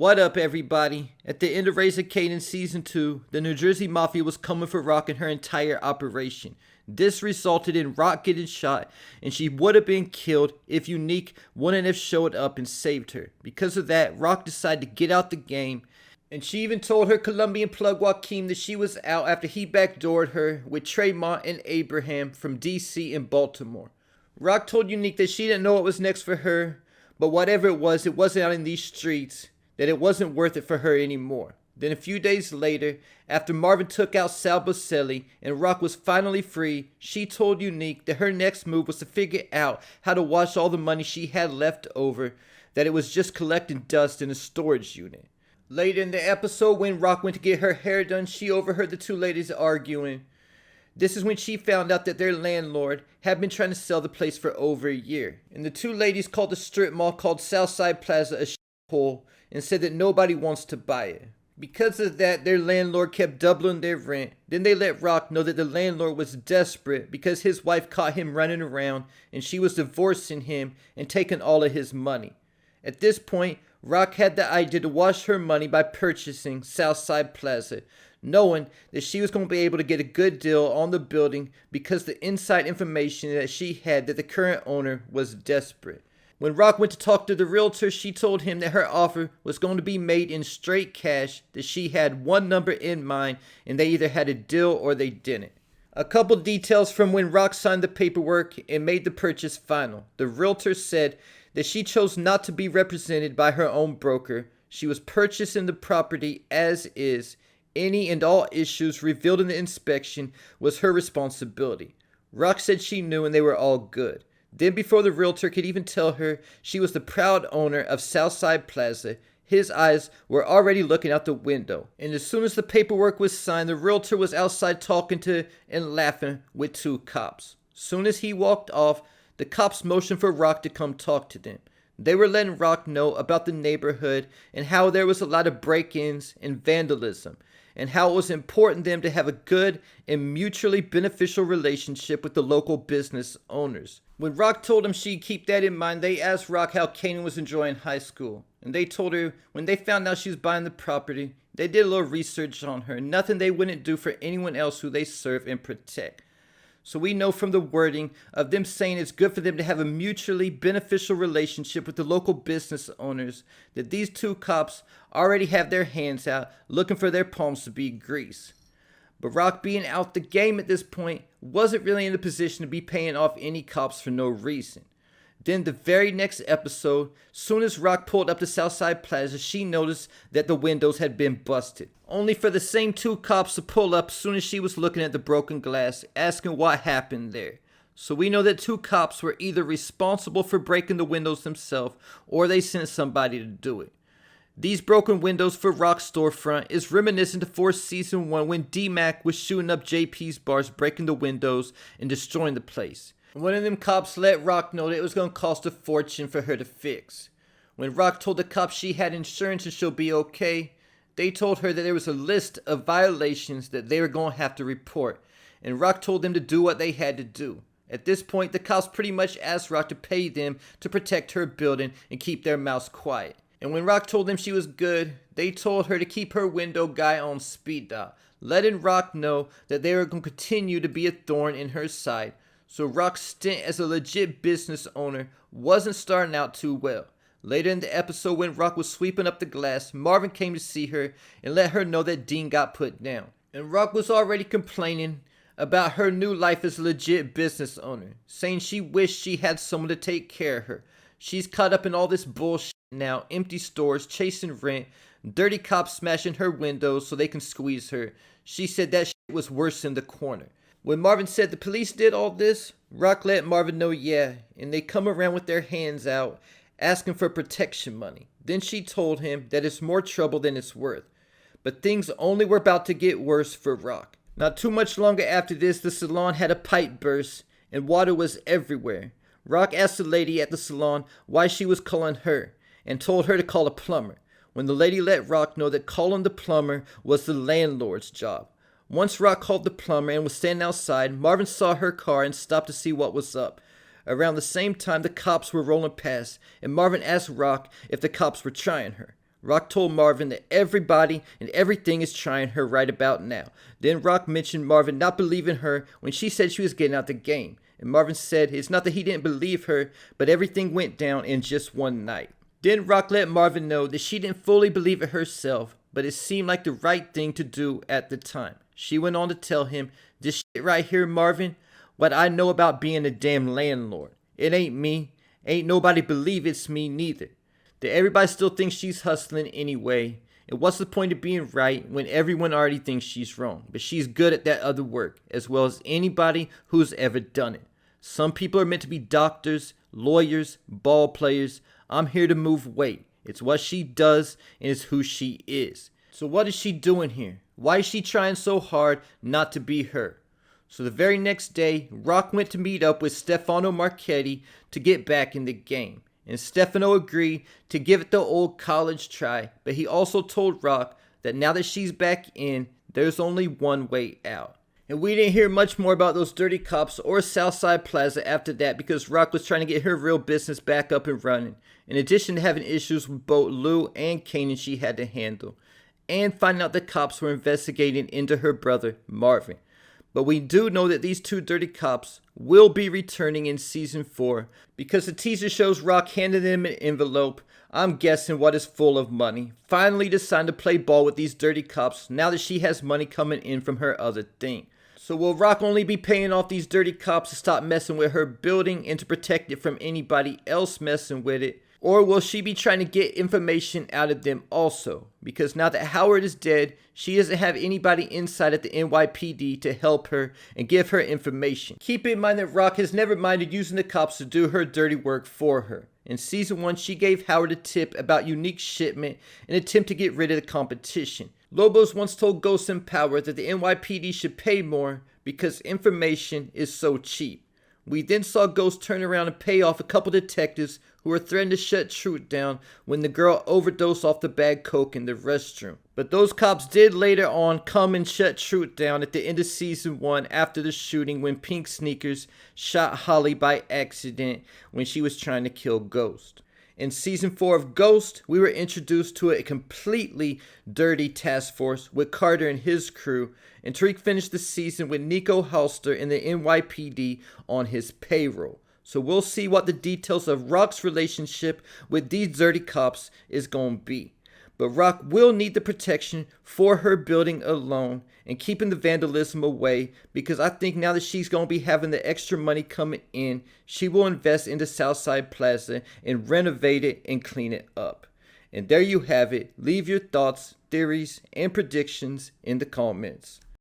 What up, everybody? At the end of Raising Kanan Season 2, the New Jersey Mafia was coming for Raq and her entire operation. This resulted in Raq getting shot, and she would have been killed if Unique wouldn't have showed up and saved her. Because of that, Raq decided to get out the game, and she even told her Colombian plug Joaquin that she was out after he backdoored her with Tremont and Abraham from DC and Baltimore. Raq told Unique that she didn't know what was next for her, but whatever it wasn't out in these streets, that it wasn't worth it for her anymore. Then a few days later, after Marvin took out Sal Bocelli and Raq was finally free, she told Unique that her next move was to figure out how to wash all the money she had left over, that it was just collecting dust in a storage unit. Later in the episode, when Raq went to get her hair done, she overheard the two ladies arguing. This is when she found out that their landlord had been trying to sell the place for over a year. And the two ladies called the strip mall called Southside Plaza a shithole and said that nobody wants to buy it. Because of that, their landlord kept doubling their rent. Then they let Raq know that the landlord was desperate because his wife caught him running around and she was divorcing him and taking all of his money. At this point, Raq had the idea to wash her money by purchasing Southside Plaza, knowing that she was going to be able to get a good deal on the building because the inside information that she had that the current owner was desperate. When Raq went to talk to the realtor, she told him that her offer was going to be made in straight cash, that she had one number in mind, and they either had a deal or they didn't. A couple details from when Raq signed the paperwork and made the purchase final. The realtor said that she chose not to be represented by her own broker. She was purchasing the property as is. Any and all issues revealed in the inspection was her responsibility. Raq said she knew and they were all good. Then before the realtor could even tell her she was the proud owner of Southside Plaza, his eyes were already looking out the window. And as soon as the paperwork was signed, the realtor was outside talking to and laughing with two cops. Soon as he walked off, the cops motioned for Raq to come talk to them. They were letting Raq know about the neighborhood and how there was a lot of break-ins and vandalism, and how it was important to them to have a good and mutually beneficial relationship with the local business owners. When Raq told them she'd keep that in mind, they asked Raq how Kanan was enjoying high school. And they told her when they found out she was buying the property, they did a little research on her. Nothing they wouldn't do for anyone else who they serve and protect. So we know from the wording of them saying it's good for them to have a mutually beneficial relationship with the local business owners that these two cops already have their hands out looking for their palms to be greased. But Raq, being out the game at this point, wasn't really in a position to be paying off any cops for no reason. Then the very next episode, soon as Raq pulled up to Southside Plaza, she noticed that the windows had been busted. Only for the same two cops to pull up as soon as she was looking at the broken glass, asking what happened there. So we know that two cops were either responsible for breaking the windows themselves, or they sent somebody to do it. These broken windows for Raq's storefront is reminiscent to Force Season 1 when D-Mac was shooting up JP's bars, breaking the windows and destroying the place. One of them cops let Raq know that it was going to cost a fortune for her to fix. When Raq told the cops she had insurance and she'll be okay, they told her that there was a list of violations that they were going to have to report, and Raq told them to do what they had to do. At this point, the cops pretty much asked Raq to pay them to protect her building and keep their mouths quiet. And when Raq told them she was good, they told her to keep her window guy on speed dial, letting Raq know that they were going to continue to be a thorn in her side. So Raq's stint as a legit business owner wasn't starting out too well. Later in the episode, when Raq was sweeping up the glass, Marvin came to see her and let her know that Dean got put down. And Raq was already complaining about her new life as a legit business owner, saying she wished she had someone to take care of her. She's caught up in all this bullshit now, empty stores, chasing rent, dirty cops smashing her windows so they can squeeze her. She said that shit was worse than the corner. When Marvin said the police did all this, Raq let Marvin know yeah, and they come around with their hands out, asking for protection money. Then she told him that it's more trouble than it's worth. But things only were about to get worse for Raq. Not too much longer after this, the salon had a pipe burst, and water was everywhere. Raq asked the lady at the salon why she was calling her, and told her to call a plumber, when the lady let Raq know that calling the plumber was the landlord's job. Once Raq called the plumber and was standing outside, Marvin saw her car and stopped to see what was up. Around the same time, the cops were rolling past, and Marvin asked Raq if the cops were trying her. Raq told Marvin that everybody and everything is trying her right about now. Then Raq mentioned Marvin not believing her when she said she was getting out the game. And Marvin said it's not that he didn't believe her, but everything went down in just one night. Then Raq let Marvin know that she didn't fully believe it herself, but it seemed like the right thing to do at the time. She went on to tell him, "This shit right here, Marvin, what I know about being a damn landlord. It ain't me. Ain't nobody believe it's me neither. That everybody still thinks she's hustling anyway. And what's the point of being right when everyone already thinks she's wrong? But she's good at that other work, as well as anybody who's ever done it. Some people are meant to be doctors, lawyers, ball players. I'm here to move weight. It's what she does and it's who she is. So what is she doing here? Why is she trying so hard not to be her?" So the very next day, Raq went to meet up with Stefano Marchetti to get back in the game. And Stefano agreed to give it the old college try, but he also told Raq that now that she's back in, there's only one way out. And we didn't hear much more about those dirty cops or Southside Plaza after that because Raq was trying to get her real business back up and running, in addition to having issues with both Lou and Kanan she had to handle, and finding out the cops were investigating into her brother Marvin. But we do know that these two dirty cops will be returning in season 4 because the teaser shows Raq handing them an envelope, I'm guessing what is full of money, finally deciding to play ball with these dirty cops now that she has money coming in from her other thing. So will Raq only be paying off these dirty cops to stop messing with her building and to protect it from anybody else messing with it? Or will she be trying to get information out of them also? Because now that Howard is dead, she doesn't have anybody inside at the NYPD to help her and give her information. Keep in mind that Raq has never minded using the cops to do her dirty work for her. In season 1, she gave Howard a tip about unique shipment in an attempt to get rid of the competition. Lobos once told Ghost and Power that the NYPD should pay more because information is so cheap. We then saw Ghost turn around and pay off a couple detectives who were threatening to shut Truth down when the girl overdosed off the bad coke in the restroom. But those cops did later on come and shut Truth down at the end of season 1 after the shooting when Pink Sneakers shot Holly by accident when she was trying to kill Ghost. In season 4 of Ghost, we were introduced to a completely dirty task force with Carter and his crew, and Tariq finished the season with Nico Halster in the NYPD on his payroll. So we'll see what the details of Raq's relationship with these dirty cops is going to be. But Raq will need the protection for her building alone and keeping the vandalism away, because I think now that she's going to be having the extra money coming in, she will invest into Southside Plaza and renovate it and clean it up. And there you have it. Leave your thoughts, theories, and predictions in the comments.